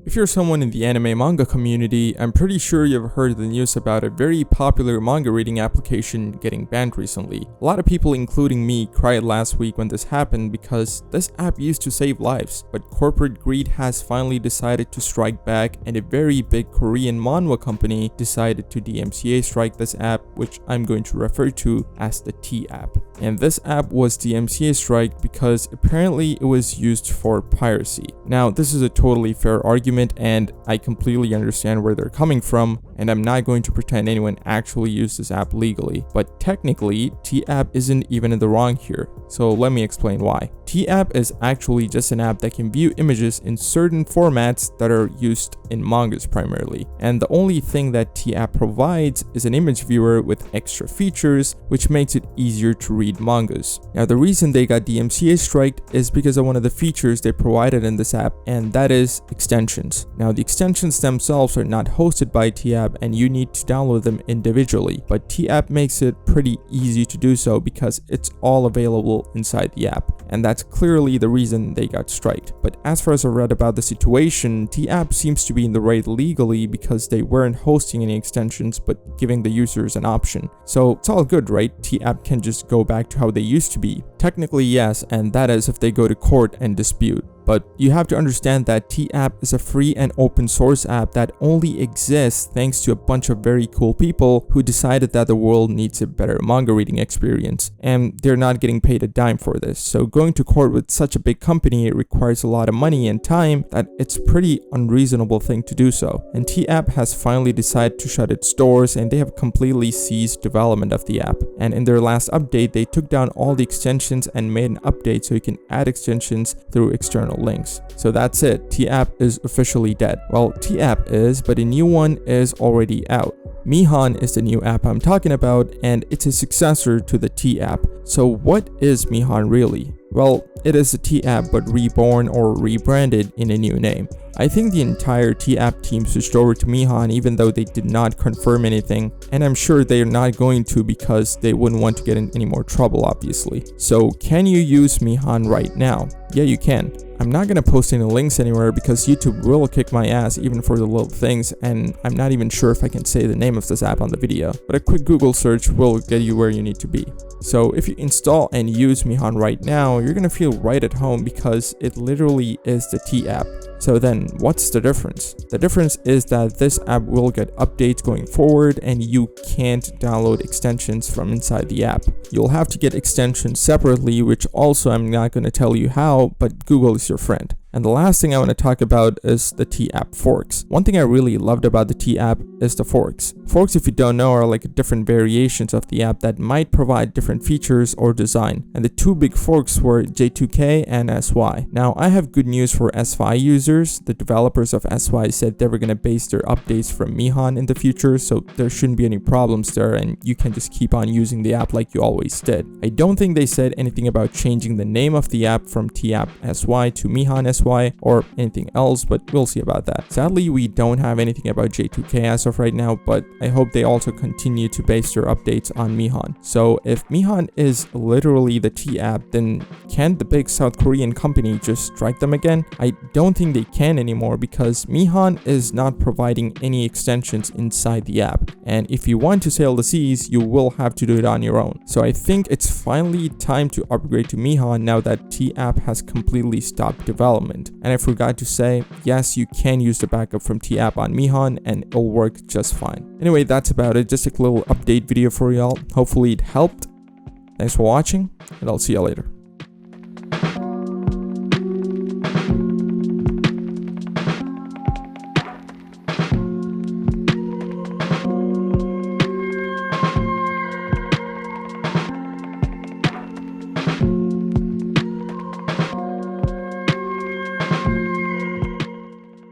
If you're someone in the anime manga community, I'm pretty sure you've heard the news about a very popular manga reading application getting banned recently. A lot of people, including me, cried last week when this happened because this app used to save lives, but corporate greed has finally decided to strike back, and a very big Korean manhwa company decided to dmca strike this app, which I'm going to refer to as the T app. And this app was dmca strike because apparently it was used for piracy. Now, this is a totally fair argument, and I completely understand where they're coming from, and I'm not going to pretend anyone actually used this app legally. But technically, T-app isn't even in the wrong here, so let me explain why. T-app is actually just an app that can view images in certain formats that are used in mangas primarily, and the only thing that T-app provides is an image viewer with extra features, which makes it easier to read mangas. Now, the reason they got dmca striked is because of one of the features they provided in this app, and that is extensions. Now, the extensions themselves are not hosted by T-app and you need to download them individually, but T-app makes it pretty easy to do so because it's all available inside the app, and that's clearly the reason they got striked. But as far as I read about the situation, T-app seems to be in the right legally because they weren't hosting any extensions but giving the users an option. So it's all good, right? T-app can just go back to how they used to be. Technically, yes, and that is if they go to court and dispute. But you have to understand that T-app is a free and open source app that only exists thanks to a bunch of very cool people who decided that the world needs a better manga reading experience, and they're not getting paid a dime for this. So going to court with such a big company requires a lot of money and time that it's a pretty unreasonable thing to do so. And T-app has finally decided to shut its doors, and they have completely ceased development of the app. And in their last update, they took down all the extensions and made an update so you can add extensions through external links. So that's it, T-app is officially dead. Well, T-app is, but a new one is already out. Mihon is the new app I'm talking about, and it's a successor to the T-app. So what is Mihon really? Well, it is a T-app but reborn or rebranded in a new name. I think the entire T-app team switched over to Mihon even though they did not confirm anything, and I'm sure they're not going to because they wouldn't want to get in any more trouble, obviously. So can you use Mihon right now? Yeah, you can. I'm not gonna post any links anywhere because YouTube will kick my ass even for the little things, and I'm not even sure if I can say the name of this app on the video, but a quick Google search will get you where you need to be. So if you install and use Mihon right now, you're gonna feel right at home because it literally is the T-app. So then what's the difference? The difference is that this app will get updates going forward and you can't download extensions from inside the app. You'll have to get extensions separately, which also I'm not going to tell you how, but Google is your friend. And the last thing I want to talk about is the T-app forks. One thing I really loved about the T-app is the forks. Forks, if you don't know, are like different variations of the app that might provide different features or design. And the two big forks were J2K and SY. Now, I have good news for SY users. The developers of SY said they were going to base their updates from Mihon in the future, so there shouldn't be any problems there and you can just keep on using the app like you always did. I don't think they said anything about changing the name of the app from T-app SY to Mihon SY or anything else, but we'll see about that. Sadly, we don't have anything about J2K as of right now, but I hope they also continue to base their updates on Mihon. So if Mihon is literally the T-app, then can the big South Korean company just strike them again? I don't think they can anymore because Mihon is not providing any extensions inside the app, and if you want to sail the seas, you will have to do it on your own. So I think it's finally time to upgrade to Mihon now that T-app has completely stopped development. And I forgot to say, yes, you can use the backup from T-app on Mihon and it'll work just fine. Anyway, that's about it. Just a little update video for y'all. Hopefully it helped. Thanks for watching, and I'll see you later.